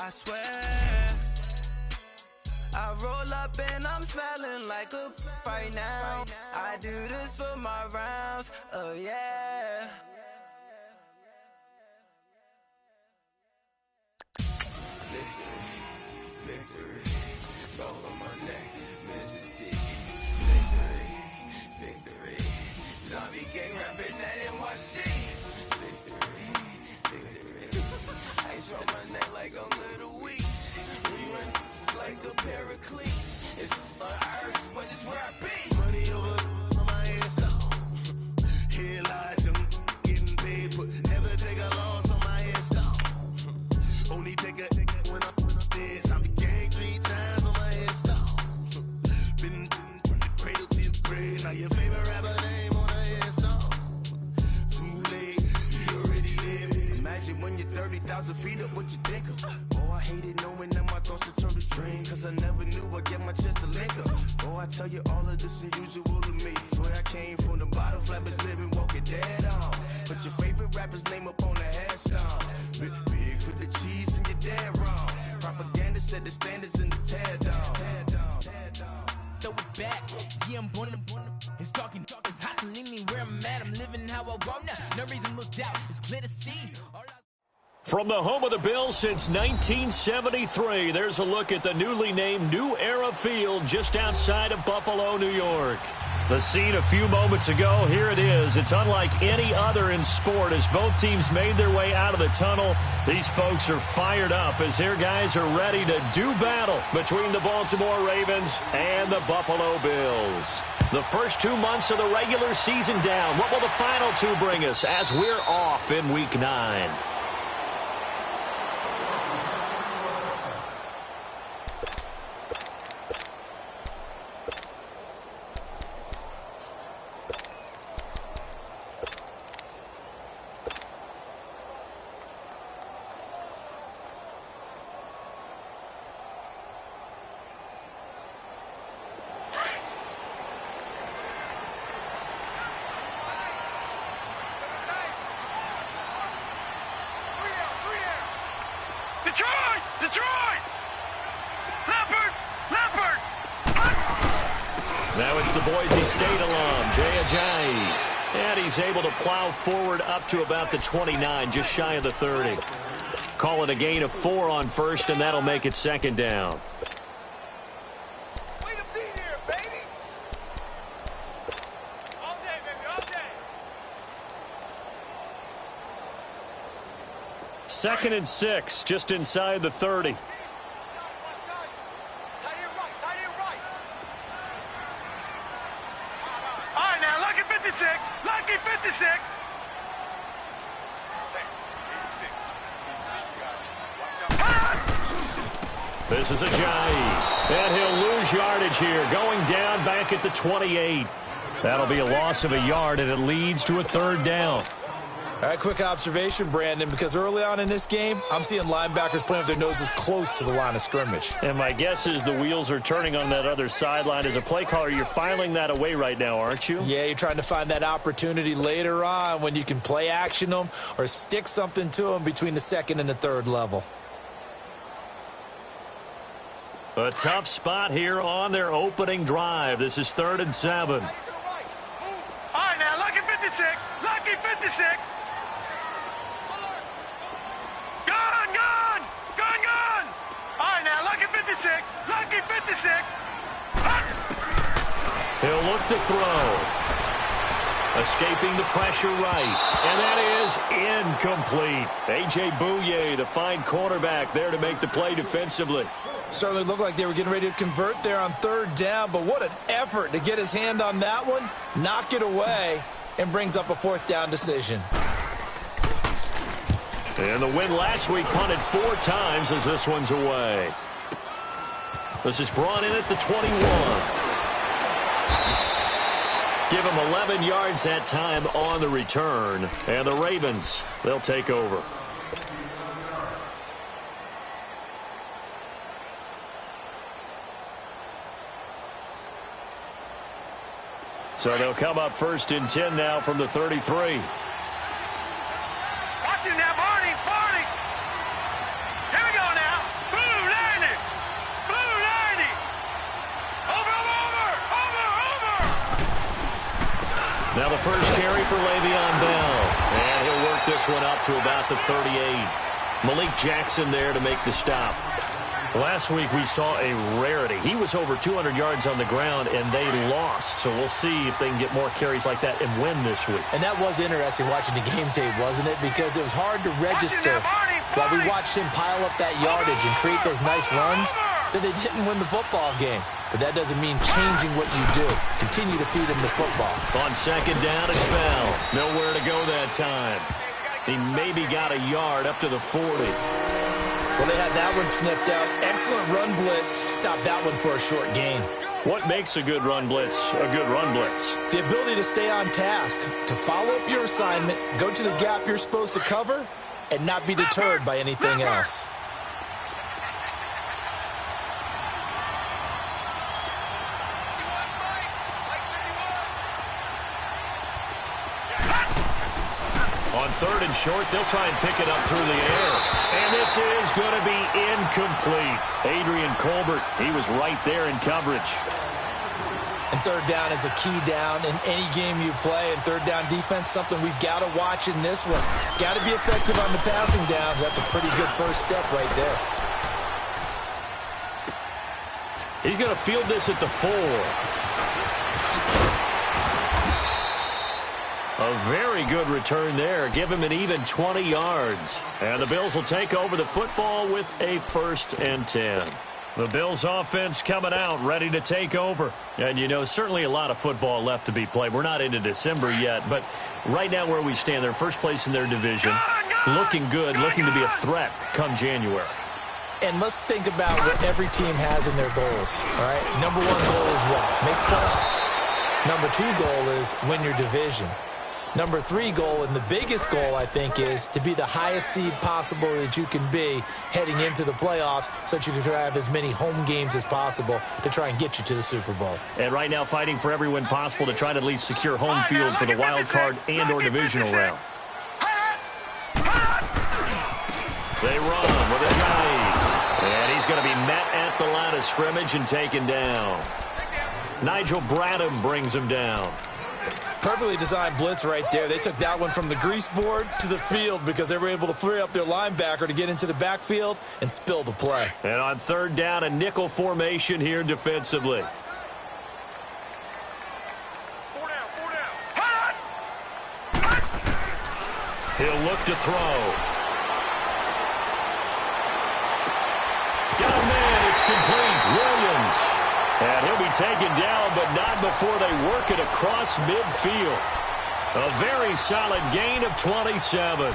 I swear. I roll up and I'm smelling like a right now. I do this for my rounds, oh yeah. Victory, roll on my neck, Mr. T. Victory, zombie gang rapping that NYC. Victory, ice on my neck like a little weak. We run like a paraclete. It's on earth, but it's where I be. Money over on my headstone. Here lies young, getting paid, but never take a loss on my headstone. Only take a when I'm dead. I'm gang 3 times on my headstone. Been from the cradle to the grave. Now your favorite rapper name on a headstone. Too late, you already there. Imagine when you're 30,000 feet up, what you think of? Oh, I hated knowing that my thoughts would turn to dream. Cause I never knew I'd get my chance to link up. Oh, I tell you all of this unusual to me. Swear I came from the bottom, flappers living, walking dead on. Put your favorite rapper's name up on the headstone. Big for the cheese and you're dead wrong. Propaganda set the standards in the tear down. Throw it back, yeah, I'm born to it's talking, it's hustling me where I'm at. I'm living how I want now. No reason to look out, it's clear to see. From the home of the Bills since 1973, there's a look at the newly named New Era Field just outside of Buffalo, New York. The scene a few moments ago, here it is. It's unlike any other in sport as both teams made their way out of the tunnel. These folks are fired up as their guys are ready to do battle between the Baltimore Ravens and the Buffalo Bills. The first 2 months of the regular season down. What will the final 2 bring us as we're off in Week 9? Now it's the Boise State alum, Jay Ajayi. And he's able to plow forward up to about the 29, just shy of the 30. Call it a gain of 4 on first, and that'll make it second down. Way to be here, baby! All day, baby, all day! Second and 6, just inside the 30. Lucky 56. This is Ajayi. And he'll lose yardage here, going down back at the 28. That'll be a loss of a yard, and it leads to a third down. All right, quick observation, Brandon, because early on in this game, I'm seeing linebackers playing with their noses close to the line of scrimmage. And my guess is the wheels are turning on that other sideline. As a play caller, you're filing that away right now, aren't you? Yeah, you're trying to find that opportunity later on when you can play action them or stick something to them between the second and the third level. A tough spot here on their opening drive. This is 3rd and 7. All right, now, lucky 56. Lucky 56. Gone. All right, now, lucky 56. Lucky 56. He'll look to throw. Escaping the pressure right. And that is incomplete. A.J. Bouye, the fine cornerback, there to make the play defensively. Certainly looked like they were getting ready to convert there on 3rd down, but what an effort to get his hand on that one, knock it away, and brings up a 4th down decision. And the win last week punted 4 times as this one's away. This is brought in at the 21. Give him 11 yards that time on the return. And the Ravens, they'll take over. So they'll come up 1st and 10 now from the 33. Watch him now, Barney. Here we go now. for Le'Veon Bell. And he'll work this one up to about the 38. Malik Jackson there to make the stop. Last week we saw a rarity. He was over 200 yards on the ground, and they lost. So we'll see if they can get more carries like that and win this week. And that was interesting watching the game tape, wasn't it? Because it was hard to register while we watched him pile up that yardage and create those nice runs that they didn't win the football game. But that doesn't mean changing what you do. Continue to feed him the football. On second down, it's Bell. Nowhere to go that time. He maybe got a yard up to the 40. Well, they had that one sniffed out. Excellent run blitz. Stopped that one for a short gain. What makes a good run blitz a good run blitz? The ability to stay on task, to follow up your assignment, go to the gap you're supposed to cover, and not be deterred by anything else. On third and short, they'll try and pick it up through the air. And this is going to be incomplete. Adrian Colbert, he was right there in coverage. And third down is a key down in any game you play. And third down defense, something we've got to watch in this one. Got to be effective on the passing downs. That's a pretty good first step right there. He's going to field this at the 4. A very good return there. Give him an even 20 yards. And the Bills will take over the football with a 1st and 10. The Bills offense coming out, ready to take over. And, you know, certainly a lot of football left to be played. We're not into December yet, but right now where we stand, they're first place in their division. Looking good, looking to be a threat come January. And let's think about what every team has in their goals, all right? Number 1 goal is what? Make the playoffs. Number 2 goal is win your division. Number 3 goal, and the biggest goal, I think, is to be the highest seed possible that you can be heading into the playoffs so that you can have as many home games as possible to try and get you to the Super Bowl. And right now fighting for every win possible to try to at least secure home field for the wild card and or divisional round. They run with a Ajayi. And he's going to be met at the line of scrimmage and taken down. Nigel Bradham brings him down. Perfectly designed blitz right there. They took that one from the grease board to the field because they were able to free up their linebacker to get into the backfield and spill the play. And on third down, a nickel formation here defensively. 4 down. He'll look to throw. Got a man. It's complete. Williams. And he'll be taken down, but not before they work it across midfield. A very solid gain of 27.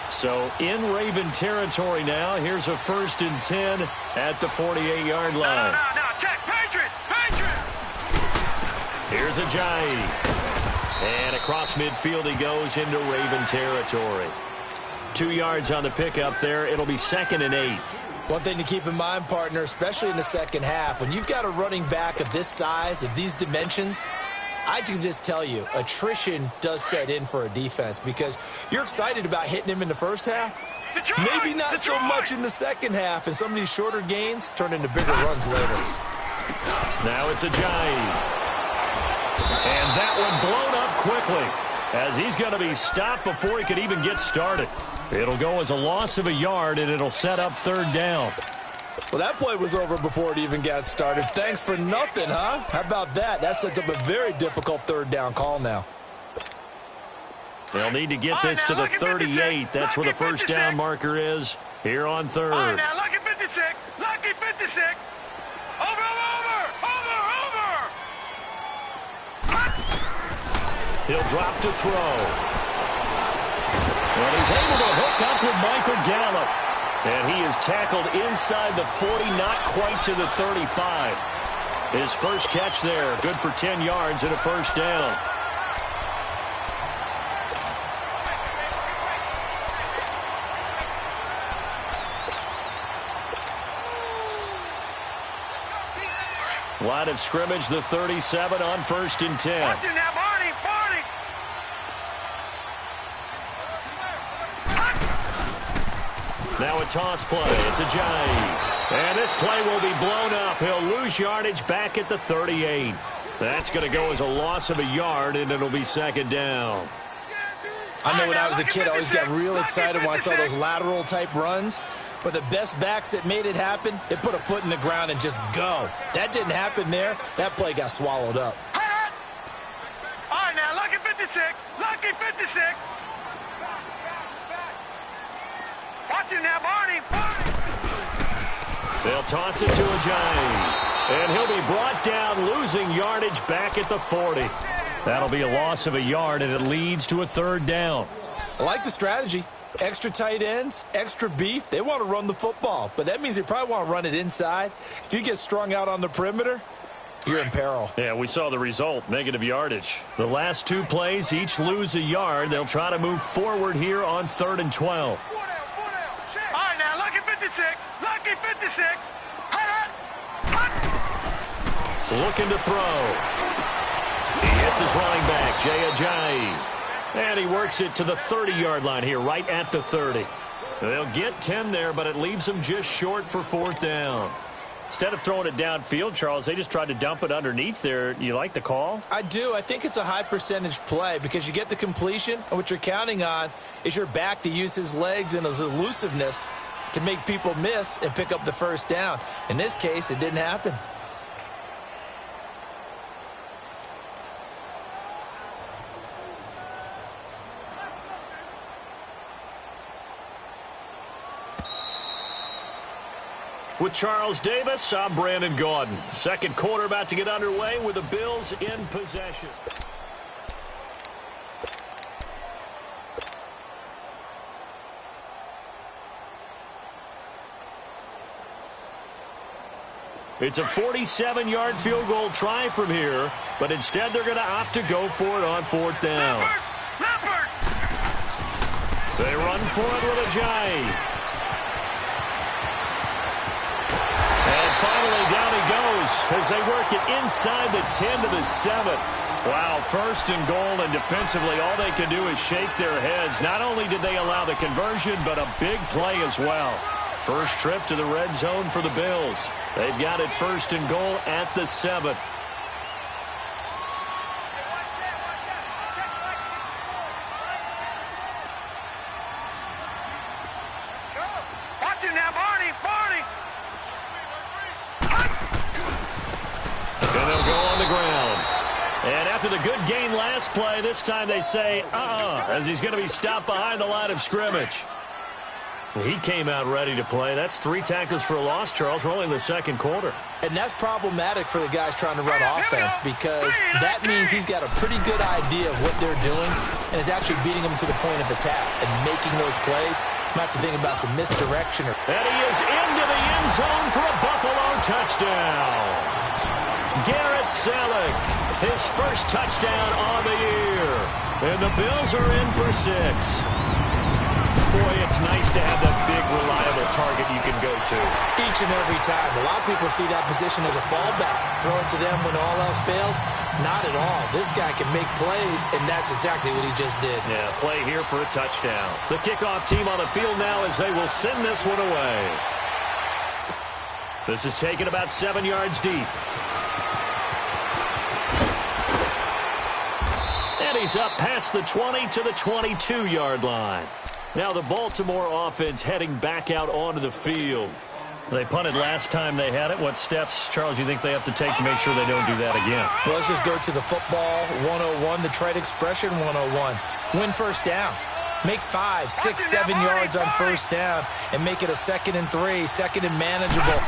So in Raven territory now. Here's a 1st and 10 at the 48-yard line. No, check. Patriot! Here's Ajayi. And across midfield he goes into Raven territory. 2 yards on the pickup there. It'll be 2nd and 8. One thing to keep in mind, partner, especially in the second half, when you've got a running back of this size, of these dimensions, I can just tell you, attrition does set in for a defense because you're excited about hitting him in the first half. Maybe not so much in the second half, and some of these shorter gains turn into bigger runs later. Now it's Ajayi. And that one blown up quickly as he's going to be stopped before he could even get started. It'll go as a loss of a yard, and it'll set up third down. Well, that play was over before it even got started. Thanks for nothing, huh? How about that? That sets up a very difficult third down call now. They'll need to get this to the 38. That's where the first down marker is here on third. All right, now, lucky 56. Lucky 56. Over. He'll drop to throw. Well, he's able to hook up with Michael Gallup. And he is tackled inside the 40, not quite to the 35. His first catch there, good for 10 yards and a first down. Line of scrimmage, the 37 on 1st and 10. Watching that, Barney. Now a toss play. It's Ajayi. And this play will be blown up. He'll lose yardage back at the 38. That's going to go as a loss of a yard, and it'll be second down. I know when I was a kid, I always got real excited when I saw those lateral-type runs. But the best backs that made it happen, they put a foot in the ground and just go. That didn't happen there. That play got swallowed up. All right, now, lucky 56. Lucky 56. Watch him now, Barney. They'll toss it to Ajayi. And he'll be brought down, losing yardage back at the 40. That'll be a loss of a yard, and it leads to a third down. I like the strategy. Extra tight ends, extra beef. They want to run the football, but that means they probably want to run it inside. If you get strung out on the perimeter, you're in peril. Yeah, we saw the result, negative yardage. The last two plays each lose a yard. They'll try to move forward here on 3rd and 12. All right, now, lucky 56. Lucky 56. Looking to throw. He hits his running back, Jay Ajayi. And he works it to the 30-yard line here, right at the 30. They'll get 10 there, but it leaves them just short for 4th down. Instead of throwing it downfield, Charles, they just tried to dump it underneath there. You like the call? I do. I think it's a high-percentage play because you get the completion, and what you're counting on is your back to use his legs and his elusiveness to make people miss and pick up the first down. In this case, it didn't happen. With Charles Davis, I'm Brandon Gaudin. Second quarter about to get underway with the Bills in possession. It's a 47-yard field goal try from here, but instead they're going to opt to go for it on 4th down. They run for it with Ajayi. And finally, down he goes as they work it inside the 10 to the 7. Wow, 1st and goal, and defensively, all they can do is shake their heads. Not only did they allow the conversion, but a big play as well. First trip to the red zone for the Bills. They've got it 1st and goal at the 7. Watch him now, Barney. And they'll go on the ground. And after the good gain last play, this time they say, as he's going to be stopped behind the line of scrimmage. He came out ready to play. That's 3 tackles for a loss, Charles. We're only in the second quarter. And that's problematic for the guys trying to run offense because that means he's got a pretty good idea of what they're doing and is actually beating them to the point of attack and making those plays. Not to think about some misdirection. And he is into the end zone for a Buffalo touchdown. Garrett Selleck, his first touchdown on the year. And the Bills are in for 6. Boy, it's nice to have that big, reliable target you can go to. Each and every time. A lot of people see that position as a fallback. Throw it to them when all else fails. Not at all. This guy can make plays, and that's exactly what he just did. Yeah, play here for a touchdown. The kickoff team on the field now as they will send this one away. This is taken about 7 yards deep. And he's up past the 20 to the 22-yard line. Now the Baltimore offense heading back out onto the field. They punted last time they had it. What steps, Charles, you think they have to take to make sure they don't do that again? Well, let's just go to the football 101, the trade expression 101. Win first down. Make 5, 6, 7 yards on first down and make it a 2nd and 3, 2nd and manageable.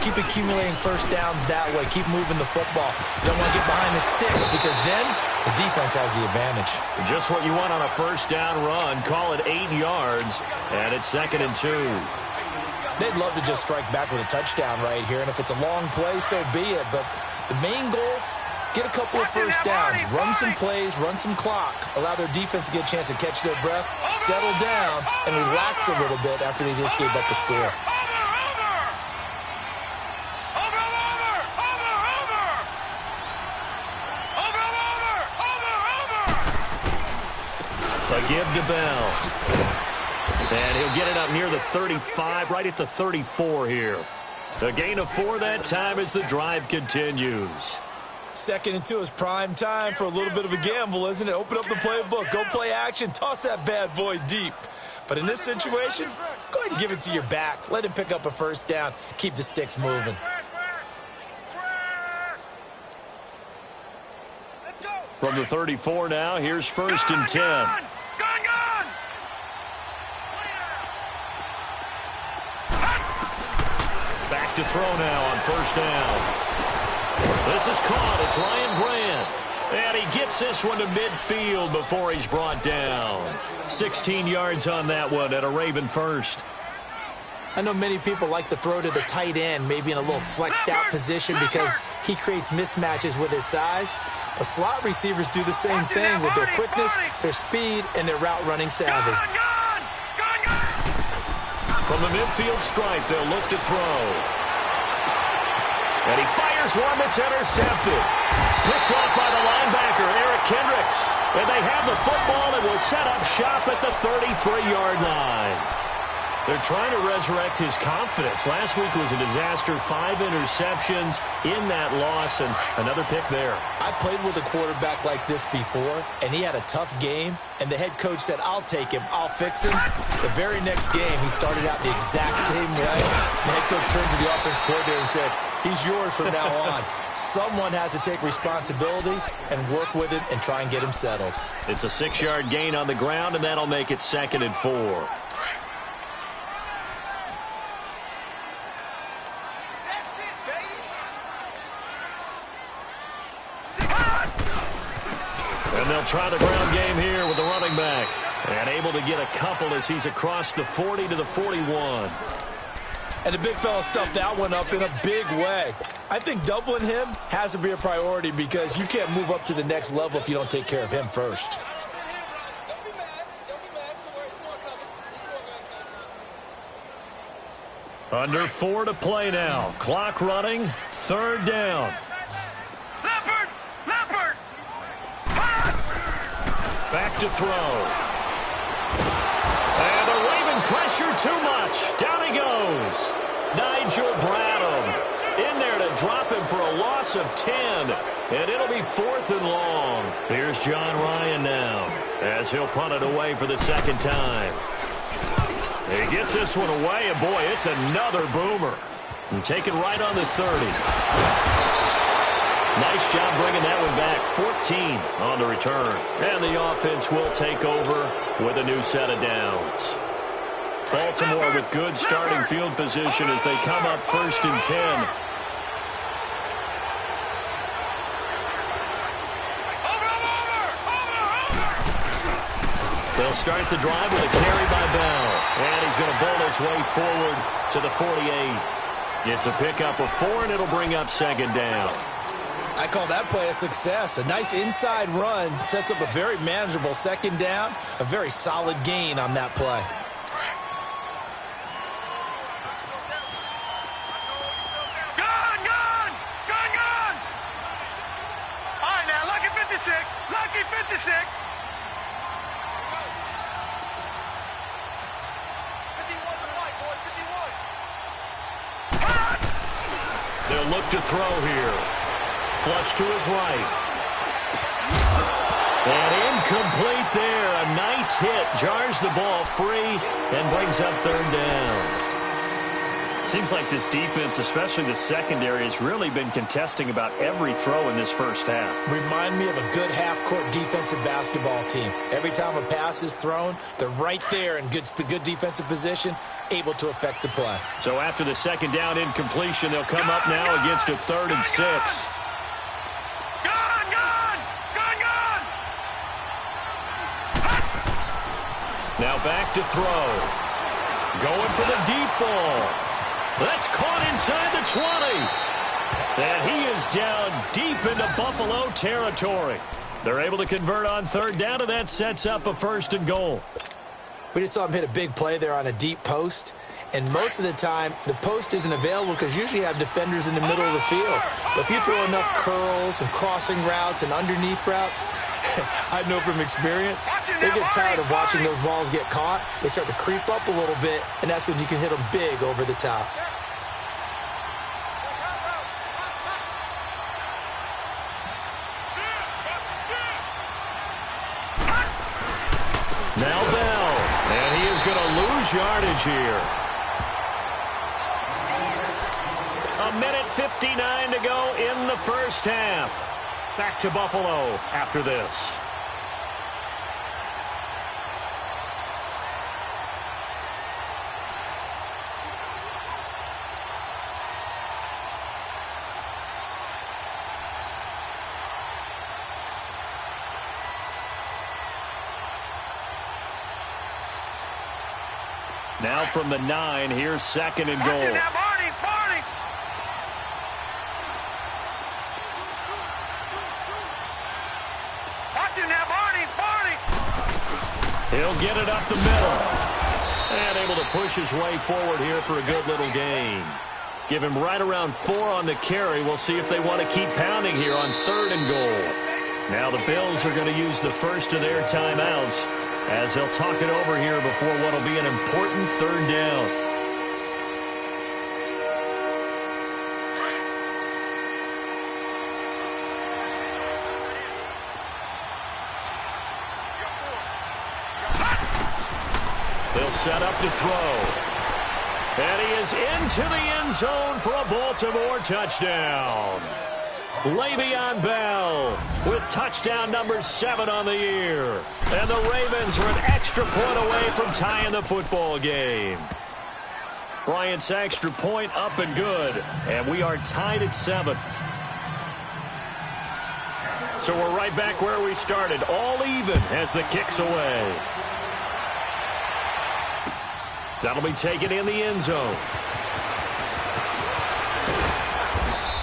Keep accumulating first downs that way. Keep moving the football. You don't want to get behind the sticks because then the defense has the advantage. Just what you want on a first down run. Call it 8 yards, and it's 2nd and 2. They'd love to just strike back with a touchdown right here, and if it's a long play, so be it. But the main goal, get a couple of first downs, run some plays, run some clock, allow their defense to get a chance to catch their breath, settle down, and relax a little bit after they just gave up a score. A give to Bell. And he'll get it up near the 35, right at the 34 here. A gain of 4 that time as the drive continues. 2nd and 2 is prime time for a little bit of a gamble, isn't it? Open up the playbook, go play action, toss that bad boy deep. But in this situation, go ahead and give it to your back. Let him pick up a first down. Keep the sticks moving. From the 34 now, here's 1st and 10. Back to throw now on 1st down. This is caught. It's Ryan Grant. And he gets this one to midfield before he's brought down. 16 yards on that one at a Raven first. I know many people like to throw to the tight end, maybe in a little flexed out position because he creates mismatches with his size. But slot receivers do the same thing with their quickness, their speed, and their route running savvy. From the midfield stripe, they'll look to throw. And he fires one that's intercepted. Picked off by the linebacker, Eric Kendricks. And they have the football and will set up shop at the 33-yard line. They're trying to resurrect his confidence. Last week was a disaster. 5 interceptions in that loss, and another pick there. I played with a quarterback like this before, and he had a tough game, and the head coach said, I'll take him, I'll fix him. The very next game, he started out the exact same way. The head coach turned to the offense coordinator and said, he's yours from now on. Someone has to take responsibility and work with it and try and get him settled. It's a 6-yard gain on the ground, and that'll make it 2nd and 4. And they'll try the ground game here with the running back. And able to get a couple as he's across the 40 to the 41. And the big fella stuffed that one up in a big way. I think doubling him has to be a priority because you can't move up to the next level if you don't take care of him first. Under 4 to play now. Clock running. 3rd down. Back to throw. And the Raven pressure too much. Down he goes. Nigel Bradham in there to drop him for a loss of 10. And it'll be 4th and long. Here's John Ryan now as he'll punt it away for the 2nd time. He gets this one away, and boy, it's another boomer. And taken right on the 30. Nice job bringing that one back. 14 on the return. And the offense will take over with a new set of downs. Baltimore with good starting field position as they come up 1st and 10. They'll start the drive with a carry by Bell. And he's going to bolt his way forward to the 48. It's a pickup of 4, and it'll bring up 2nd down. I call that play a success. A nice inside run sets up a very manageable 2nd down. A very solid gain on that play. Gone! All right, now, lucky 56. Lucky 56. 51 to the right, boys. 51. They'll look to throw here. Flush to his right. And incomplete there. A nice hit. Jars the ball free and brings up 3rd down. Seems like this defense, especially the secondary, has really been contesting about every throw in this first half. Remind me of a good half-court defensive basketball team. Every time a pass is thrown, they're right there in good defensive position, able to affect the play. So after the 2nd down incompletion, they'll come up now against a 3rd and 6. Now back to throw. Going for the deep ball. That's caught inside the 20. And he is down deep into Buffalo territory. They're able to convert on 3rd down, and that sets up a 1st and goal. We just saw him hit a big play there on a deep post. And most of the time, the post isn't available because usually you have defenders in the middle of the field. But if you throw enough curls and crossing routes and underneath routes, I know from experience, they get tired of watching those balls get caught. They start to creep up a little bit, and that's when you can hit them big over the top. Now Bell, and he is going to lose yardage here. 1:59 to go in the first half. Back to Buffalo after this. Now from the 9, here's 2nd and goal. He'll get it up the middle. And able to push his way forward here for a good little gain. Give him right around 4 on the carry. We'll see if they want to keep pounding here on 3rd and goal. Now the Bills are going to use the first of their timeouts as they'll talk it over here before what will be an important 3rd down. They'll set up to throw. And he is into the end zone for a Baltimore touchdown. Le'Veon Bell with touchdown number 7 on the year. And the Ravens are an extra point away from tying the football game. Bryant's extra point up and good. And we are tied at 7. So we're right back where we started. All even as the kick's away. That'll be taken in the end zone.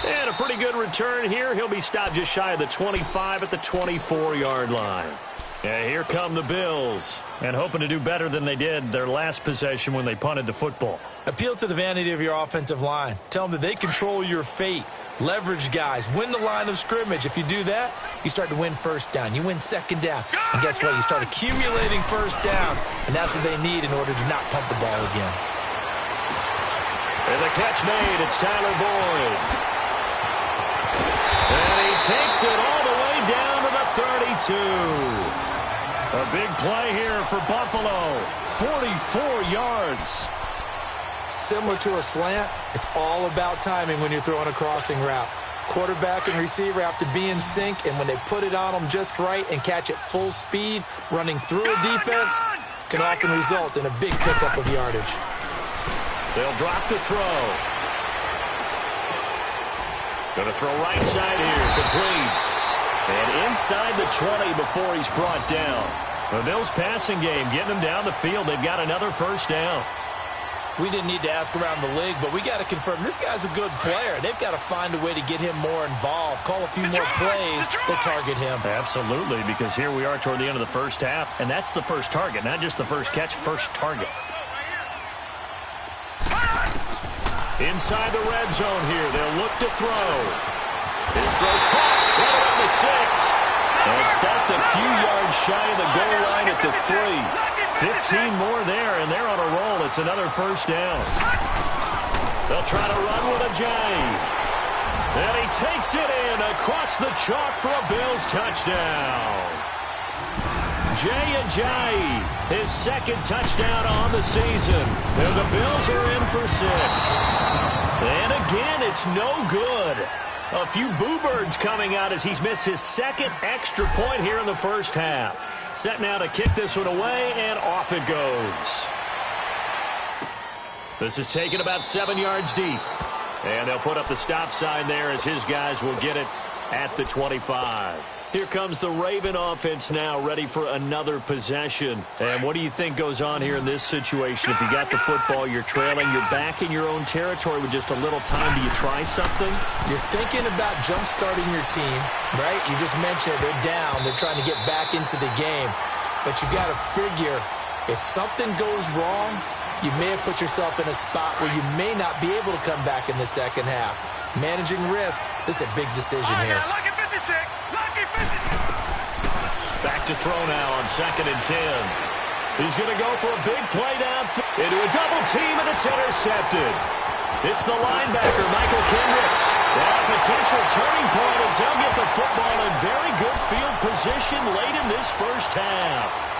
And a pretty good return here. He'll be stopped just shy of the 25 at the 24-yard line. Yeah, here come the Bills. And hoping to do better than they did their last possession when they punted the football. Appeal to the vanity of your offensive line. Tell them that they control your fate. Leverage guys. Win the line of scrimmage. If you do that, you start to win first down. You win second down. And guess what? You start accumulating first downs. And that's what they need in order to not punt the ball again. And the catch made. It's Tyler Boyd. And he takes it all the way down to the 32. A big play here for Buffalo. 44 yards. Similar to a slant, it's all about timing when you're throwing a crossing route. Quarterback and receiver have to be in sync, and when they put it on them just right and catch it full speed, running through a defense can often result in a big pickup of yardage. They'll drop the throw. Going to throw right side here, complete. And inside the 20 before he's brought down. The Bills passing game, getting them down the field. They've got another first down. We didn't need to ask around the league, but we got to confirm this guy's a good player. They've got to find a way to get him more involved, call a few more plays that target him. Absolutely, because here we are toward the end of the first half, and that's the first target, not just the first catch, first target. Inside the red zone here, they'll look to throw. His throw caught right around the 6. And stopped a few yards shy of the goal line at the 3. 15 more there, and they're on a roll. It's another first down. They'll try to run with a J. And he takes it in across the chalk for a Bills touchdown. Jay Ajayi, his 2nd touchdown on the season. And the Bills are in for 6. And again, it's no good. A few boo birds coming out as he's missed his 2nd extra point here in the first half. Set now to kick this one away, and off it goes. This is taken about 7 yards deep. And they'll put up the stop sign there as his guys will get it at the 25. Here comes the Raven offense now, ready for another possession. And what do you think goes on here in this situation? If you got the football, you're trailing, you're back in your own territory with just a little time. Do you try something? You're thinking about jump-starting your team, right? You just mentioned they're down. They're trying to get back into the game. But you got to figure, if something goes wrong, you may have put yourself in a spot where you may not be able to come back in the second half. Managing risk, this is a big decision here. Lucky 56. Lucky 56. Back to throw now on 2nd and 10. He's going to go for a big play down into a double team, and it's intercepted. It's the linebacker, Michael Kendricks. And a potential turning point as they'll get the football in very good field position late in this first half.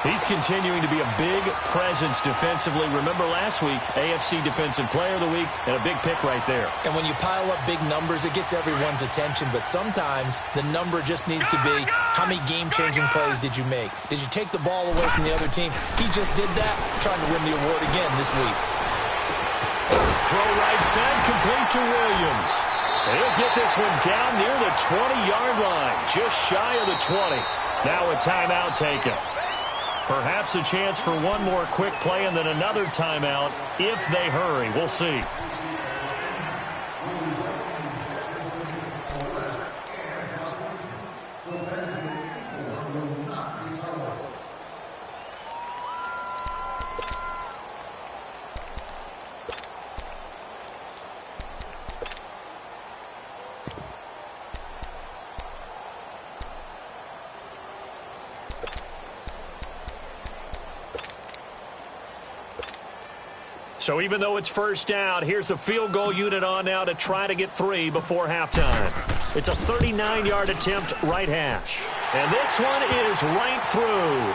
He's continuing to be a big presence defensively. Remember last week, AFC Defensive Player of the Week, and a big pick right there. And when you pile up big numbers, it gets everyone's attention. But sometimes the number just needs to be, how many game-changing plays did you make? Did you take the ball away from the other team? He just did that, trying to win the award again this week. Throw right side, complete to Williams. He'll get this one down near the 20-yard line, just shy of the 20. Now a timeout taken. Perhaps a chance for one more quick play and then another timeout if they hurry. We'll see. So even though it's first down, here's the field goal unit on now to try to get 3 before halftime. It's a 39-yard attempt right hash. And this one is right through.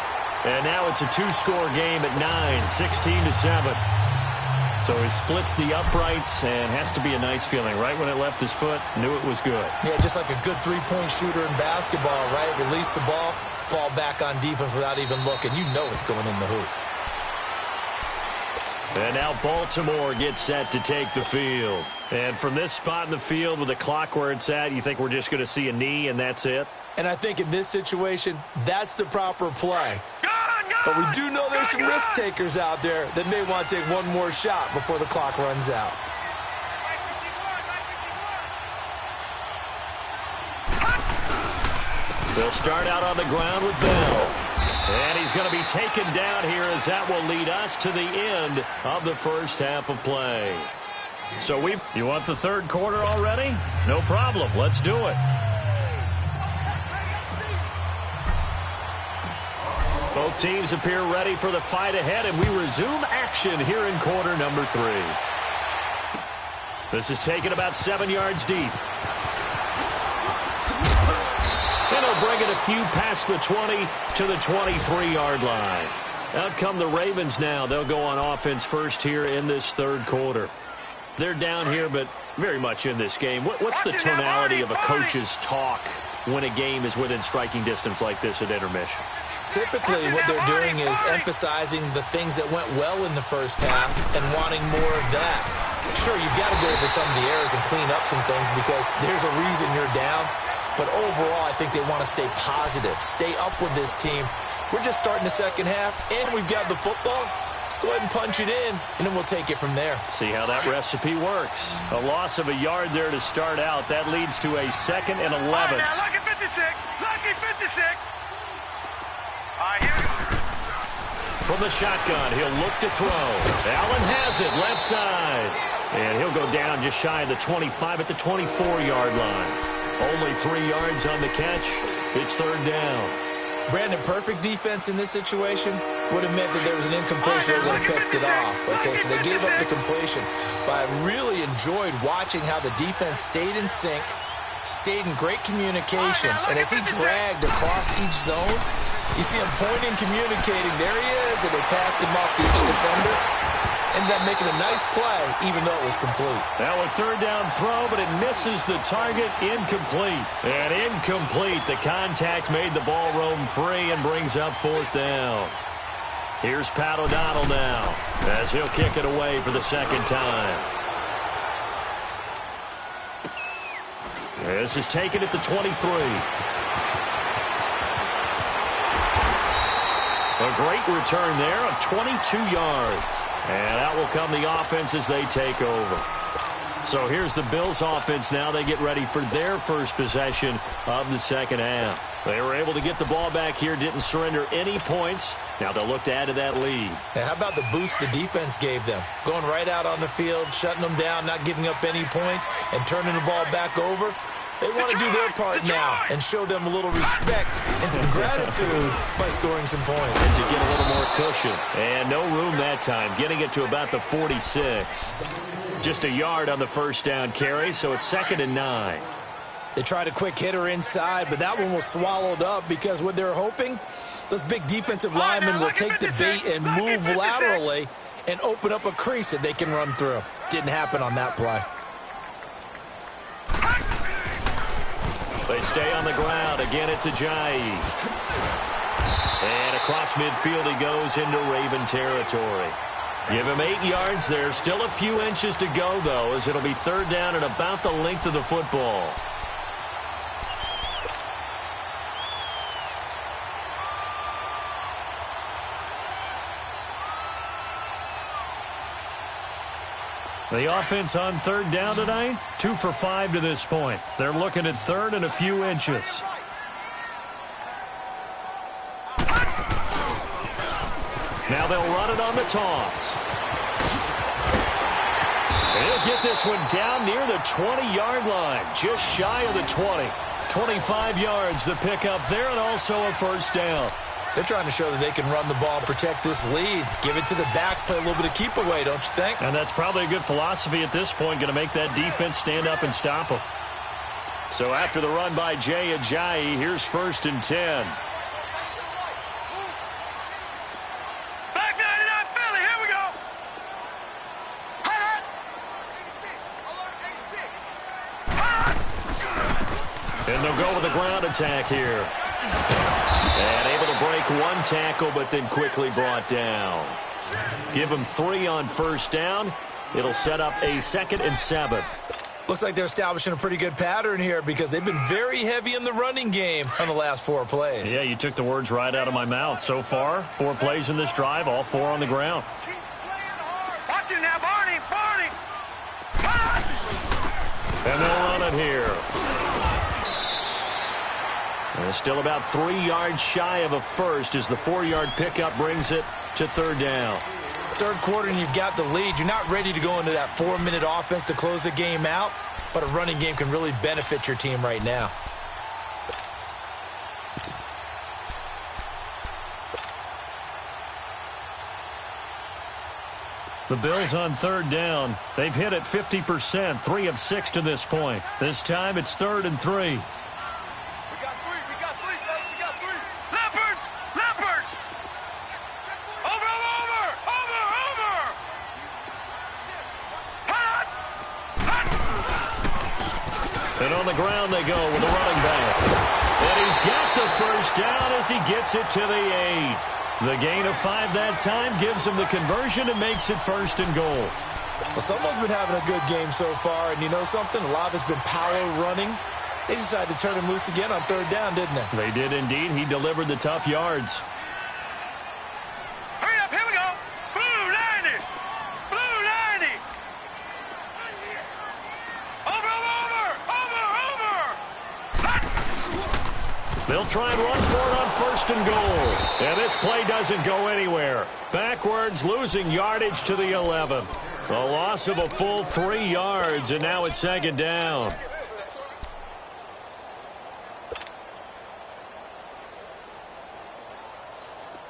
And now it's a 2-score game at 9, 16-7. So he splits the uprights and has to be a nice feeling. Right when it left his foot, knew it was good. Yeah, just like a good three-point shooter in basketball, right? Release the ball, fall back on defense without even looking. You know it's going in the hoop. And now Baltimore gets set to take the field. And from this spot in the field with the clock where it's at, you think we're just going to see a knee and that's it? And I think in this situation, that's the proper play. But we do know there's some risk takers out there that may want to take one more shot before the clock runs out. They'll start out on the ground with Bell. And he's going to be taken down here as that will lead us to the end of the first half of play. So you want the third quarter already? No problem. Let's do it. Both teams appear ready for the fight ahead, and we resume action here in quarter number 3. This is taken about 7 yards deep. And he'll bring it a few past the 20 to the 23-yard line. Out come the Ravens now. They'll go on offense first here in this third quarter. They're down here, but very much in this game. What's the tonality of a coach's talk when a game is within striking distance like this at intermission? Typically, what they're doing is emphasizing the things that went well in the first half and wanting more of that. Sure, you've got to go over some of the errors and clean up some things because there's a reason you're down. But overall, I think they want to stay positive, stay up with this team. We're just starting the second half, and we've got the football. Let's go ahead and punch it in, and then we'll take it from there. See how that recipe works. A loss of a yard there to start out. That leads to a 2nd and 11. Right, now, lucky 56. Lucky 56. Here. From the shotgun, he'll look to throw. Allen has it, left side. And he'll go down just shy of the 25 at the 24-yard line. Only 3 yards on the catch. It's third down. Brandon, perfect defense in this situation would have meant that there was an incompletion that would have picked it off. Okay, so they gave up the completion. But I really enjoyed watching how the defense stayed in sync, stayed in great communication. And as he dragged across each zone, you see him pointing, communicating. There he is, and they passed him off to each defender. Ended up making a nice play, even though it was complete. Now a third down throw, but it misses the target. Incomplete. And incomplete. The contact made the ball roam free and brings up 4th down. Here's Pat O'Donnell now as he'll kick it away for the second time. This is taken at the 23. A great return there of 22 yards. And out will come the offense as they take over. So here's the Bills offense now. They get ready for their first possession of the second half. They were able to get the ball back here, didn't surrender any points. Now they'll look to add to that lead. Hey, how about the boost the defense gave them? Going right out on the field, shutting them down, not giving up any points, and turning the ball back over. They want to do their part now and show them a little respect and some gratitude by scoring some points. To get a little more cushion. And no room that time, getting it to about the 46. Just a yard on the first down carry, so it's 2nd and 9. They tried a quick hitter inside, but that one was swallowed up because what they're hoping, those big defensive linemen will take the bait and move laterally and open up a crease that they can run through. Didn't happen on that play. They stay on the ground. Again, it's Ajayi. And across midfield he goes into Raven territory. Give him 8 yards there. Still a few inches to go, though, as it'll be 3rd down and about the length of the football. The offense on 3rd down tonight, 2 for 5 to this point. They're looking at 3rd and a few inches. Now they'll run it on the toss. They'll get this one down near the 20-yard line, just shy of the 20. 25 yards the pickup there, and also a 1st down. They're trying to show that they can run the ball and protect this lead. Give it to the backs, play a little bit of keep away, don't you think? And that's probably a good philosophy at this point, going to make that defense stand up and stop them. So after the run by Jay Ajayi, here's 1st and 10. Back 99 Philly, here we go. And they'll go with a ground attack here. And able to break one tackle, but then quickly brought down. Give them 3 on 1st down. It'll set up a 2nd and 7. Looks like they're establishing a pretty good pattern here because they've been very heavy in the running game on the last 4 plays. Yeah, you took the words right out of my mouth. So far, 4 plays in this drive, all 4 on the ground. Watch it now, Barney. And they'll run it here. And still about 3 yards shy of a first as the 4-yard pickup brings it to 3rd down. 3rd quarter and you've got the lead. You're not ready to go into that 4-minute offense to close the game out, but a running game can really benefit your team right now. The Bills on 3rd down. They've hit it 50%, 3 of 6 to this point. This time it's 3rd and 3. And on the ground they go with a running back. And he's got the 1st down as he gets it to the 8. The gain of 5 that time gives him the conversion and makes it 1st and goal. Well, someone's been having a good game so far, and you know something? A lot has been power running. They decided to turn him loose again on 3rd down, didn't they? They did indeed. He delivered the tough yards. Hurry up, here we go. Blue 90. Blue 90. Over. They'll try and run for it on 1st and goal. And this play doesn't go anywhere. Backwards, losing yardage to the 11. A loss of a full 3 yards, and now it's 2nd down.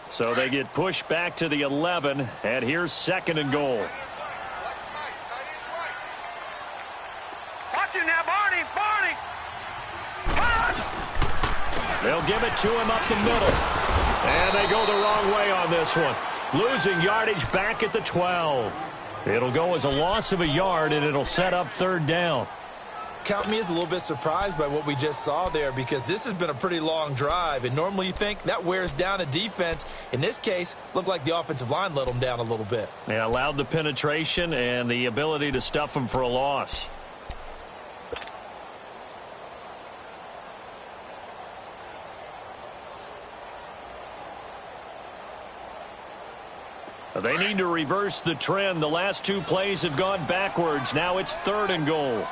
So they get pushed back to the 11, and here's 2nd and goal. Watch it now, Barney. They'll give it to him up the middle. And they go the wrong way on this one. Losing yardage back at the 12. It'll go as a loss of a yard, and it'll set up 3rd down. Count me as a little bit surprised by what we just saw there because this has been a pretty long drive, and normally you think that wears down a defense. In this case, looked like the offensive line let them down a little bit. They allowed the penetration and the ability to stuff them for a loss. They need to reverse the trend. The last 2 plays have gone backwards. Now it's 3rd and goal.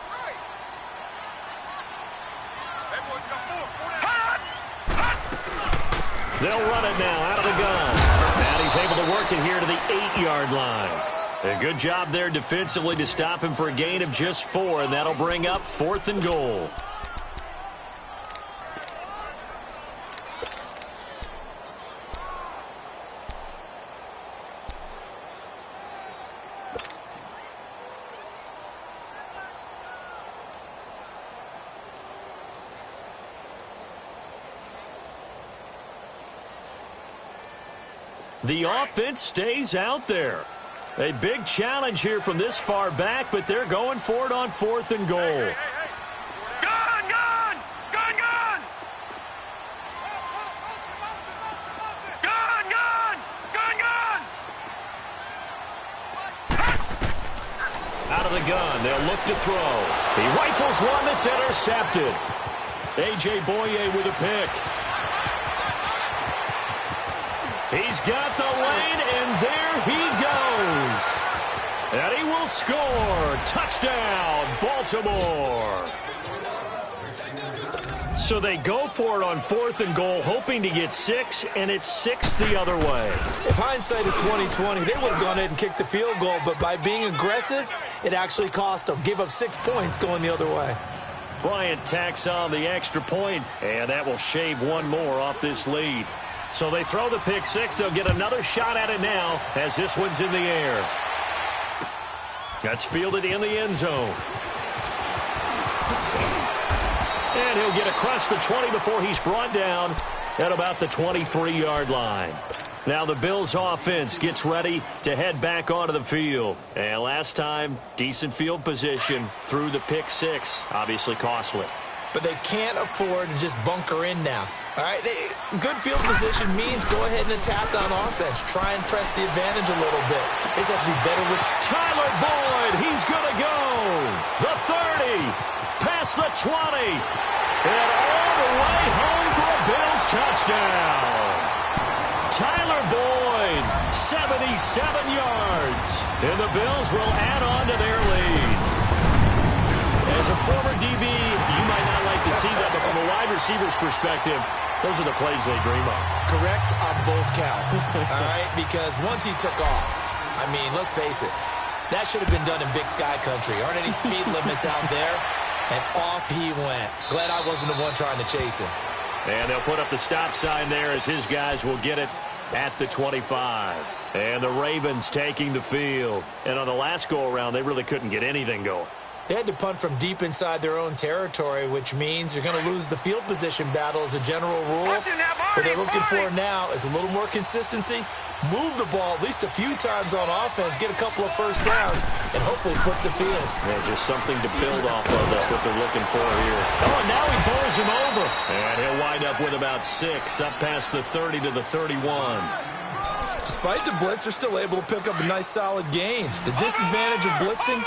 They'll run it now out of the gun. And he's able to work it here to the 8-yard line. A good job there defensively to stop him for a gain of just 4, and that'll bring up 4th and goal. The offense stays out there. A big challenge here from this far back, but they're going for it on 4th and goal. Gun, gun! Gun, gun! Gun, gun! Gun, gun! Out of the gun, they'll look to throw. He rifles one that's intercepted. A.J. Boye with a pick. He's got the lane, and there he goes. And he will score. Touchdown, Baltimore. So they go for it on 4th and goal, hoping to get 6, and it's 6 the other way. If hindsight is 20/20, they would have gone ahead and kicked the field goal, but by being aggressive, it actually cost them. Give up 6 points going the other way. Bryant tacks on the extra point, and that will shave one more off this lead. So they throw the pick 6. They'll get another shot at it now as this one's in the air. That's fielded in the end zone. And he'll get across the 20 before he's brought down at about the 23-yard line. Now the Bills offense gets ready to head back onto the field. And last time, decent field position through the pick 6. Obviously costly. But they can't afford to just bunker in now. All right, good field position means go ahead and attack on offense. Try and press the advantage a little bit. They just have to be better with Tyler Boyd. He's going to go. The 30. Past the 20. And all the way home for a Bills touchdown. Tyler Boyd, 77 yards. And the Bills will add on to their lead. As a former DB, you might not like to see that, but from a wide receiver's perspective, those are the plays they dream of. Correct on both counts, all right? Because once he took off, I mean, let's face it, that should have been done in Big Sky country. Aren't any speed limits out there? And off he went. Glad I wasn't the one trying to chase him. And they'll put up the stop sign there as his guys will get it at the 25. And the Ravens taking the field. And on the last go-around, they really couldn't get anything going. They had to punt from deep inside their own territory, which means you're going to lose the field position battle as a general rule. What they're looking for now is a little more consistency, move the ball at least a few times on offense, get a couple of first downs, and hopefully flip the field. Yeah, just something to build off of. That's what they're looking for here. Oh, and now he bowls him over. And he'll wind up with about 6, up past the 30 to the 31. Despite the blitz, they're still able to pick up a nice, solid gain. The disadvantage of blitzing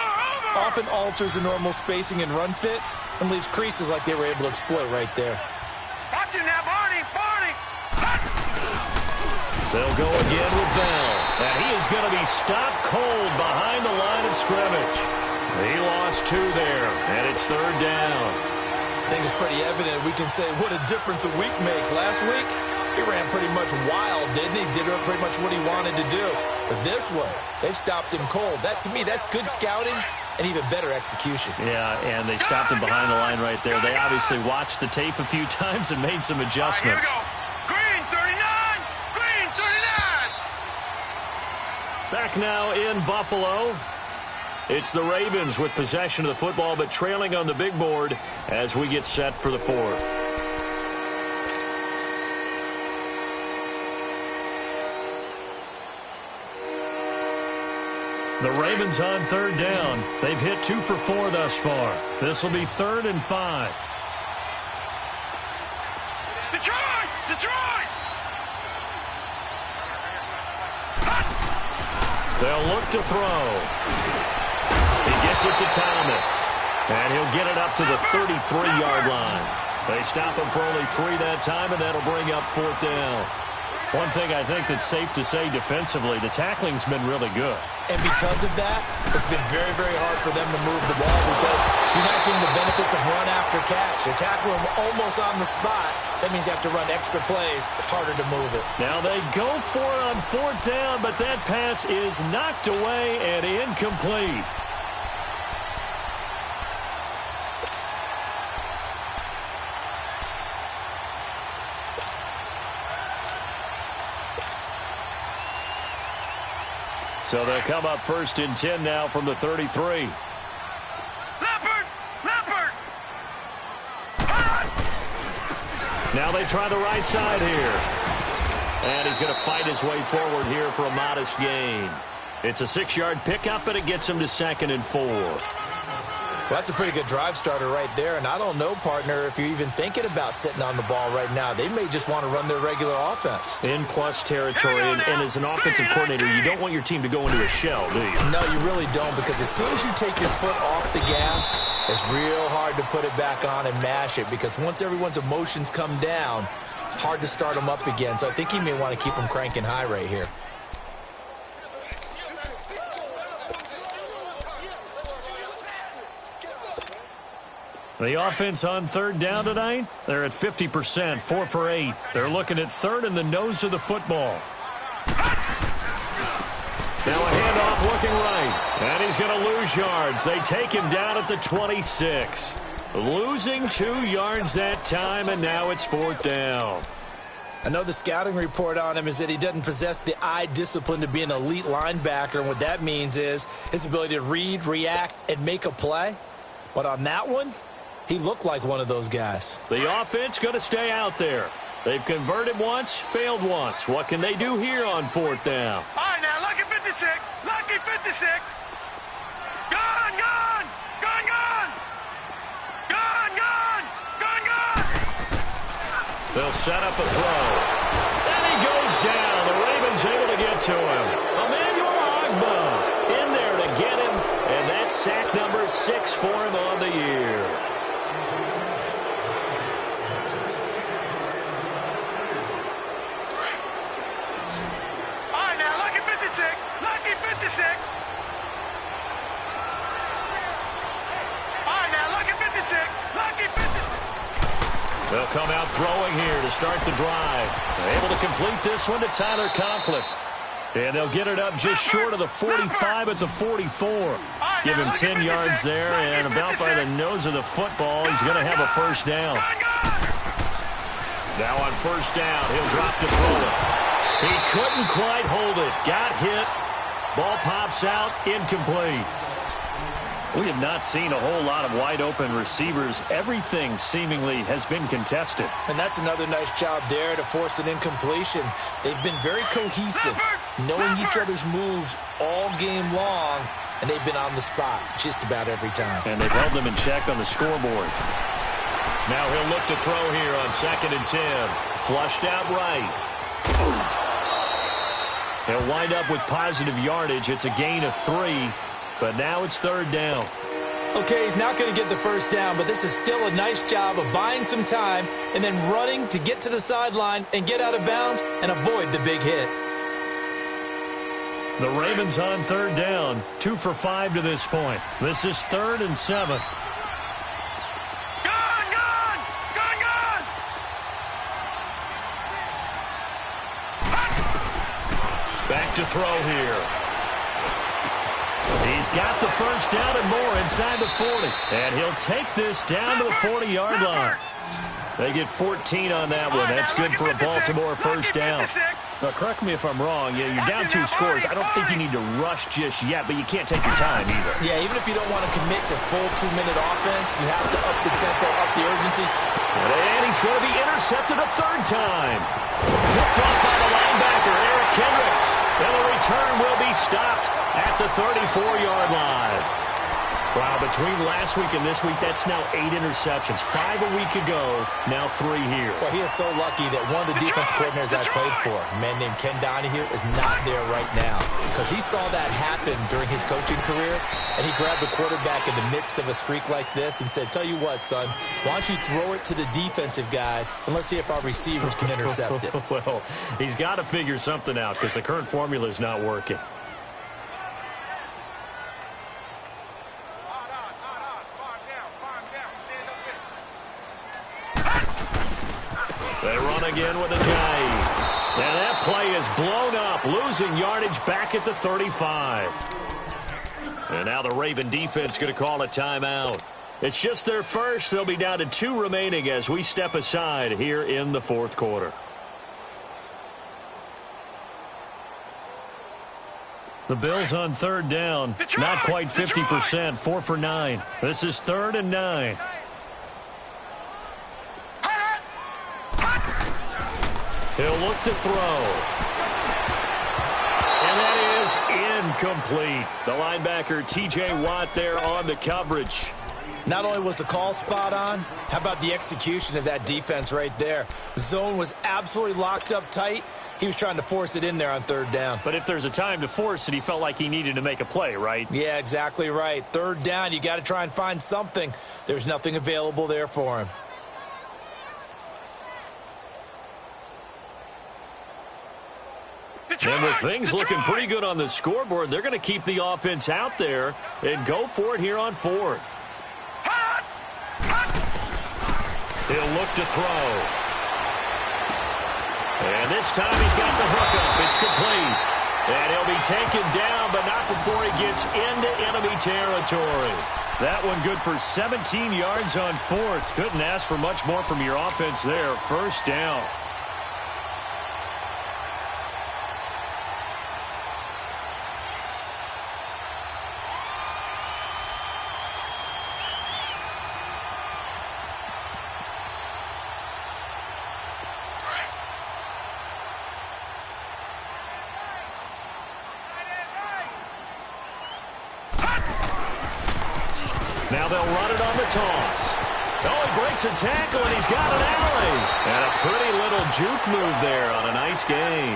often alters the normal spacing and run fits and leaves creases like they were able to exploit right there. Watch him now, Barney! Barney! They'll go again with Bell. And he is going to be stopped cold behind the line of scrimmage. He lost 2 there, and it's 3rd down. I think it's pretty evident we can say what a difference a week makes. Last week, he ran pretty much wild, didn't he? Did pretty much what he wanted to do. But this one, they've stopped him cold. That, to me, that's good scouting and even better execution. Yeah, and they stopped him behind the line right there. They obviously watched the tape a few times and made some adjustments. All right, here we go. Green 39! Green 39! Back now in Buffalo. It's the Ravens with possession of the football, but trailing on the big board as we get set for the 4th. The Ravens on 3rd down. They've hit 2 for 4 thus far. This will be 3rd and 5. Detroit! Detroit! They'll look to throw. He gets it to Thomas. And he'll get it up to the 33-yard line. They stop him for only 3 that time, and that'll bring up 4th down. One thing I think that's safe to say defensively, the tackling's been really good. And because of that, it's been very, very hard for them to move the ball because you're not getting the benefits of run after catch. You're tackling them almost on the spot. That means you have to run extra plays, harder to move it. Now they go for it on 4th down, but that pass is knocked away and incomplete. So they'll come up 1st and 10 now from the 33. Leopard! Leopard! Now they try the right side here. And he's going to fight his way forward here for a modest gain. It's a 6-yard pickup, and it gets him to 2nd and 4. Well, that's a pretty good drive starter right there, and I don't know, partner, if you're even thinking about sitting on the ball right now. They may just want to run their regular offense. In plus territory, and as an offensive coordinator, you don't want your team to go into a shell, do you? No, you really don't, because as soon as you take your foot off the gas, it's real hard to put it back on and mash it, because once everyone's emotions come down, hard to start them up again. So I think he may want to keep them cranking high right here. The offense on 3rd down tonight, they're at 50%, 4 for 8. They're looking at 3rd in the nose of the football. Now a handoff looking right, and he's going to lose yards. They take him down at the 26. Losing 2 yards that time, and now it's 4th down. I know the scouting report on him is that he doesn't possess the eye discipline to be an elite linebacker, and what that means is his ability to read, react, and make a play. But on that one, he looked like one of those guys. The offense going to stay out there. They've converted once, failed once. What can they do here on 4th down? All right, now, lucky 56. Lucky 56. Gone, gone. Gone, gone. Gone, gone. Gone, gone. They'll set up a throw. And he goes down. The Ravens able to get to him. Emmanuel Ogbah in there to get him. And that's sack number 6 for him on the year. Lucky 56. All right, now, lucky 56. Lucky 56. They'll come out throwing here to start the drive. They're able to complete this one to Tyler Conklin. And they'll get it up just short of the 45 at the 44. Give him 10 yards there, and about by the nose of the football, he's going to have a 1st down. Now on 1st down, he'll drop to throw it. He couldn't quite hold it. Got hit. Ball pops out, incomplete. We have not seen a whole lot of wide-open receivers. Everything seemingly has been contested. And that's another nice job there to force an incompletion. They've been very cohesive, knowing each other's moves all game long, and they've been on the spot just about every time. And they've held them in check on the scoreboard. Now he'll look to throw here on 2nd and 10. Flushed out right. He'll wind up with positive yardage. It's a gain of 3, but now it's 3rd down. Okay, he's not going to get the 1st down, but this is still a nice job of buying some time and then running to get to the sideline and get out of bounds and avoid the big hit. The Ravens on 3rd down, 2 for 5 to this point. This is 3rd and 7. Back to throw here. He's got the 1st down and more inside the 40. And he'll take this down to the 40-yard line. They get 14 on that one. That's good for a Baltimore 1st down. Now, correct me if I'm wrong. Yeah, you're down 2 scores. I don't think you need to rush just yet, but you can't take your time either. Yeah, even if you don't want to commit to full 2-minute offense, you have to up the tempo, up the urgency. And he's going to be intercepted a 3rd time. Picked off by the linebacker, Eric Kendricks. And the return will be stopped at the 34-yard line. Wow, between last week and this week, that's now 8 interceptions. 5 a week ago, now 3 here. Well, he is so lucky that one of the defensive coordinators I played for, a man named Ken Donahue, is not there right now. Because he saw that happen during his coaching career, and he grabbed the quarterback in the midst of a streak like this and said, tell you what, son, why don't you throw it to the defensive guys, and let's see if our receivers can intercept it. Well, he's got to figure something out because the current formula is not working. They run again with Ajayi. And that play is blown up, losing yardage back at the 35. And now the Raven defense going to call a timeout. It's just their first. They'll be down to 2 remaining as we step aside here in the 4th quarter. The Bills on 3rd down. Not quite 50%, 4 for 9. This is 3rd and 9. He'll look to throw. And that is incomplete. The linebacker, T.J. Watt, there on the coverage. Not only was the call spot on, how about the execution of that defense right there? The zone was absolutely locked up tight. He was trying to force it in there on third down. But if there's a time to force it, he felt like he needed to make a play, right? Yeah, exactly right. Third down, you got to try and find something. There's nothing available there for him. And with things looking pretty good on the scoreboard, they're going to keep the offense out there and go for it here on fourth. He'll look to throw. And this time he's got the hook up. It's complete. And he'll be taken down, but not before he gets into enemy territory. That one good for 17 yards on fourth. Couldn't ask for much more from your offense there. First down. Now they'll run it on the toss. Oh, he breaks a tackle, and he's got an alley. And a pretty little juke move there on a nice gain.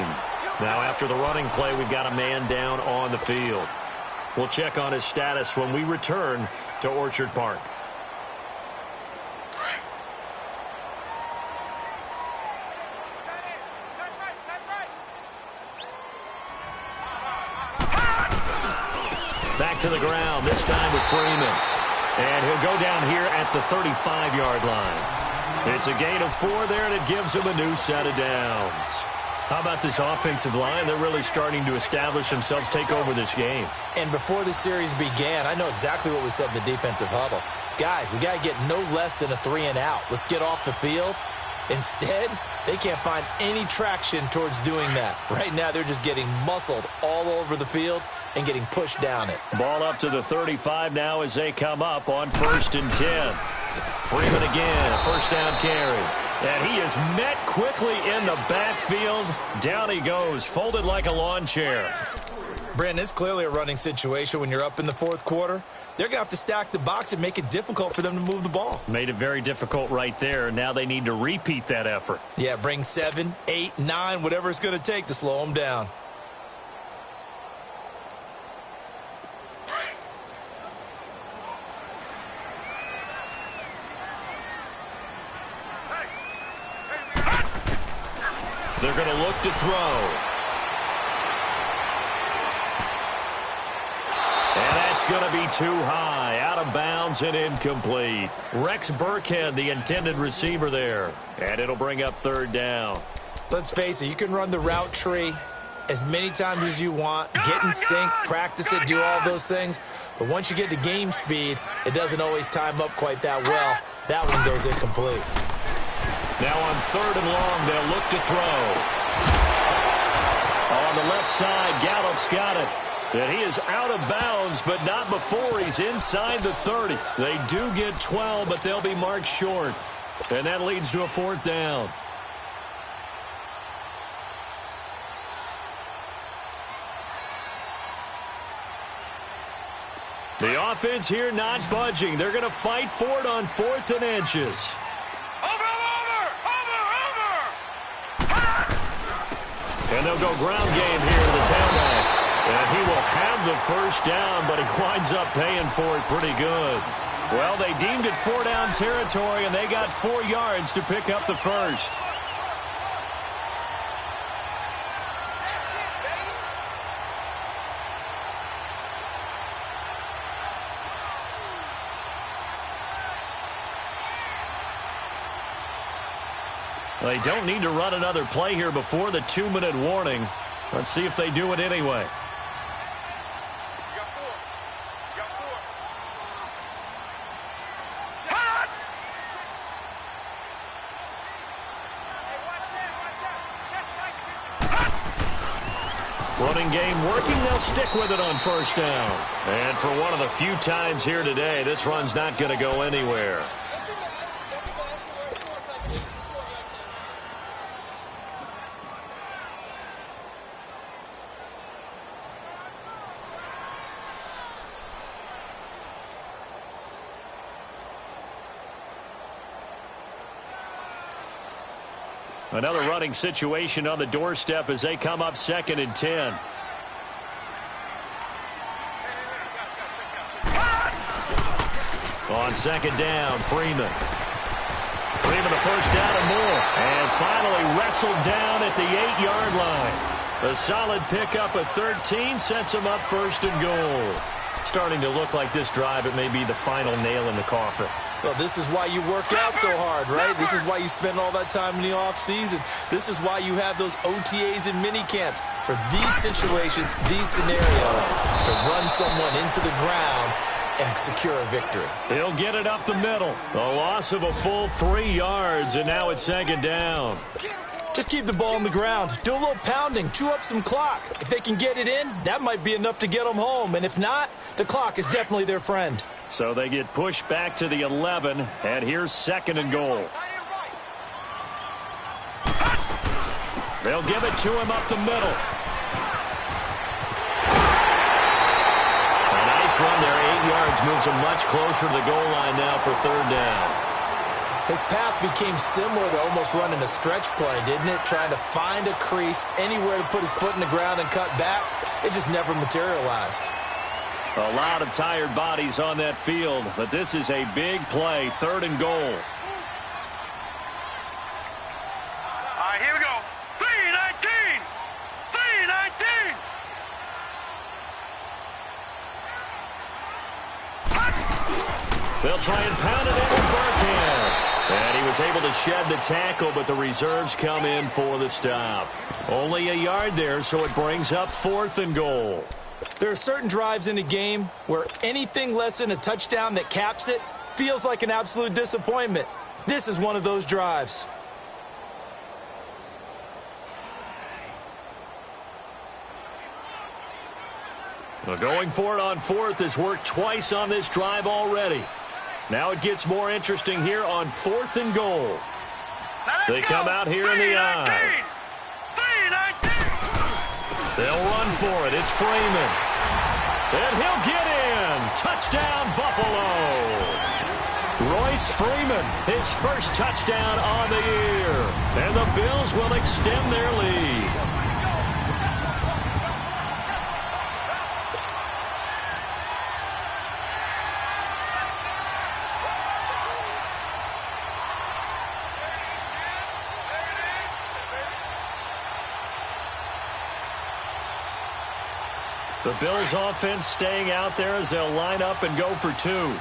Now after the running play, we've got a man down on the field. We'll check on his status when we return to Orchard Park. Back to the ground, this time with Freeman. And he'll go down here at the 35-yard line. It's a gain of 4 there, and it gives him a new set of downs. How about this offensive line? They're really starting to establish themselves, take over this game. And before the series began, I know exactly what we said in the defensive huddle. Guys, we got to get no less than a 3-and-out. Let's get off the field. Instead, they can't find any traction towards doing that. Right now, they're just getting muscled all over the field and getting pushed down it. Ball up to the 35 now as they come up on 1st and 10. Freeman again, a first down carry. And he is met quickly in the backfield. Down he goes, folded like a lawn chair. Brandon, it's clearly a running situation when you're up in the fourth quarter. They're going to have to stack the box and make it difficult for them to move the ball. Made it very difficult right there. Now they need to repeat that effort. Yeah, bring 7, 8, 9, whatever it's going to take to slow them down. They're going to look to throw. And that's going to be too high, out of bounds and incomplete. Rex Burkhead, the intended receiver there. And it'll bring up 3rd down. Let's face it, you can run the route tree as many times as you want, get in sync, practice it, do all those things. But once you get to game speed, it doesn't always time up quite that well. That one goes incomplete. Now on 3rd and long, they'll look to throw. On the left side, Gallup's got it. And he is out of bounds, but not before he's inside the 30. They do get 12, but they'll be marked short. And that leads to a 4th down. The offense here not budging. They're going to fight for it on 4th and inches. And they'll go ground game here to the tailback. And he will have the first down, but he winds up paying for it pretty good. Well, they deemed it 4-down territory, and they got 4 yards to pick up the first. They don't need to run another play here before the 2-minute warning. Let's see if they do it anyway. Running game working. They'll stick with it on 1st down. And for one of the few times here today, this run's not going to go anywhere. Another running situation on the doorstep as they come up 2nd and 10. On 2nd down, Freeman. Freeman the first down and more. And finally wrestled down at the 8-yard line. A solid pickup of 13 sets him up 1st and goal. Starting to look like this drive, it may be the final nail in the coffin. Well, this is why you work out so hard, right? This is why you spend all that time in the offseason. This is why you have those OTAs and mini camps. For these situations, these scenarios, to run someone into the ground and secure a victory. He'll get it up the middle. A loss of a full 3 yards, and now it's 2nd down. Just keep the ball on the ground. Do a little pounding. Chew up some clock. If they can get it in, that might be enough to get them home. And if not, the clock is definitely their friend. So they get pushed back to the 11, and here's 2nd and goal. They'll give it to him up the middle. A nice run there, 8 yards, moves him much closer to the goal line now for 3rd down. His path became similar to almost running a stretch play, didn't it? Trying to find a crease, anywhere to put his foot in the ground and cut back. It just never materialized. A lot of tired bodies on that field, but this is a big play, 3rd and goal. All right, here we go. 3-19. 3-19. They'll try and pound it in with Burkhead. And he was able to shed the tackle, but the reserves come in for the stop. Only a yard there, so it brings up 4th and goal. There are certain drives in a game where anything less than a touchdown that caps it feels like an absolute disappointment. This is one of those drives. Well, going for it on 4th has worked twice on this drive already. Now it gets more interesting here on 4th and goal. They come out here in the eye. They'll run for it. It's Freeman. And he'll get in. Touchdown, Buffalo. Royce Freeman, his first touchdown on the year. And the Bills will extend their lead. The Bills offense staying out there as they'll line up and go for 2. Gun!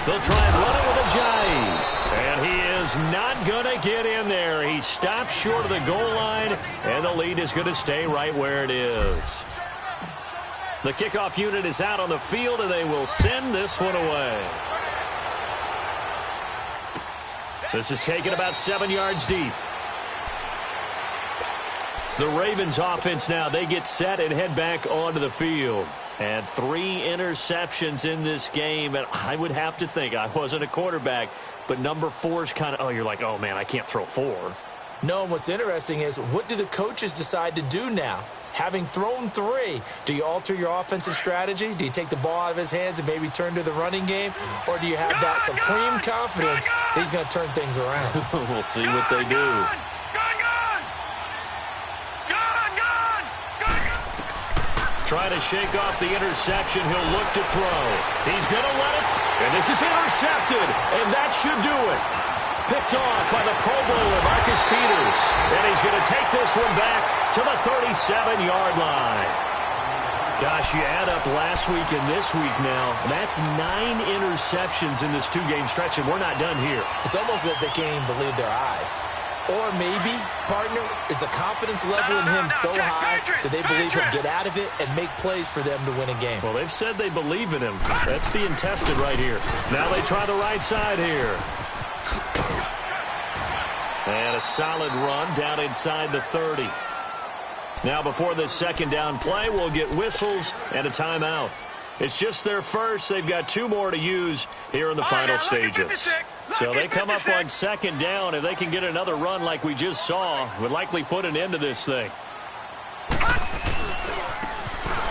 They'll try and run it with Ajayi. And he is not going to get in there. He stops short of the goal line, and the lead is going to stay right where it is. The kickoff unit is out on the field, and they will send this one away. This is taken about 7 yards deep. The Ravens offense now, they get set and head back onto the field. And 3 interceptions in this game. And I would have to think, I wasn't a quarterback, but number 4 is kind of, you're like, oh, man, I can't throw 4. No, and what's interesting is, what do the coaches decide to do now? Having thrown 3, do you alter your offensive strategy? Do you take the ball out of his hands and maybe turn to the running game? Or do you have that supreme confidence that he's going to turn things around? We'll see what they do. Trying to shake off the interception. He'll look to throw. He's going to let it. And this is intercepted. And that should do it. Picked off by the Pro Bowler, Marcus Peters. And he's going to take this one back to the 37-yard line. Gosh, you add up last week and this week now. That's 9 interceptions in this 2-game stretch, and we're not done here. It's almost as if they can't even believe their eyes. Or maybe, partner, is the confidence level in him so high that they believe he'll get out of it and make plays for them to win a game. Well, they've said they believe in him. That's being tested right here. Now they try the right side here. And a solid run down inside the 30. Now before this 2nd down play, we'll get whistles and a timeout. It's just their first. They've got 2 more to use here in the final stages. So they come up on 2nd down. If they can get another run like we just saw, would likely put an end to this thing.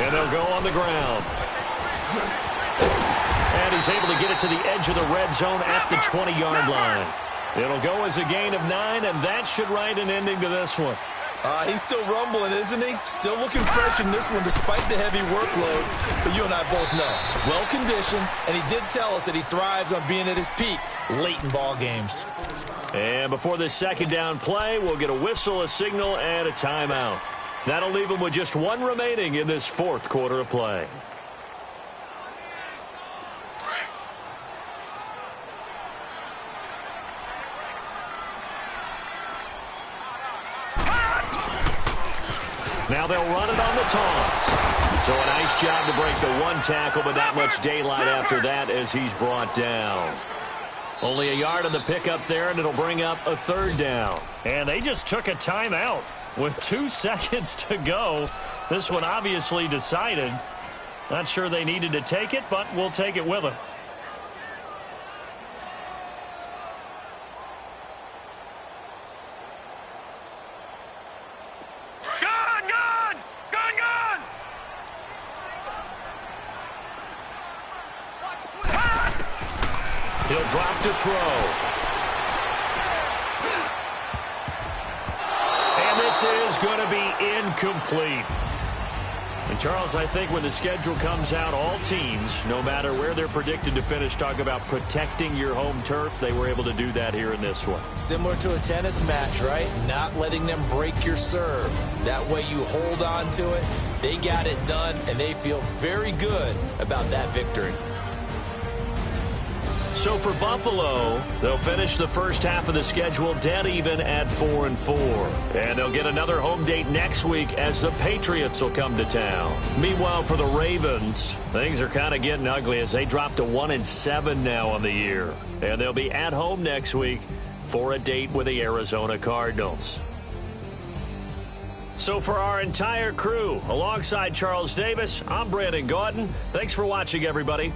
And they'll go on the ground. And he's able to get it to the edge of the red zone at the 20-yard line. It'll go as a gain of 9, and that should write an ending to this one. He's still rumbling, isn't he? Still looking fresh in this one despite the heavy workload. But you and I both know, well-conditioned, and he did tell us that he thrives on being at his peak late in ball games. And before this second down play, we'll get a whistle, a signal, and a timeout. That'll leave him with just 1 remaining in this fourth quarter of play. Now they'll run it on the toss. So a nice job to break the 1 tackle, but not much daylight after that as he's brought down. Only a yard on the pickup there, and it'll bring up a 3rd down. And they just took a timeout with 2 seconds to go. This one obviously decided. Not sure they needed to take it, but we'll take it with them. He'll drop to throw. And this is going to be incomplete. And, Charles, I think when the schedule comes out, all teams, no matter where they're predicted to finish, talk about protecting your home turf. They were able to do that here in this one. Similar to a tennis match, right? Not letting them break your serve. That way you hold on to it. They got it done, and they feel very good about that victory. So for Buffalo, they'll finish the first half of the schedule dead even at 4-4. And they'll get another home date next week as the Patriots will come to town. Meanwhile, for the Ravens, things are kind of getting ugly as they drop to 1-7 now on the year. And they'll be at home next week for a date with the Arizona Cardinals. So for our entire crew, alongside Charles Davis, I'm Brandon Gaudin. Thanks for watching, everybody.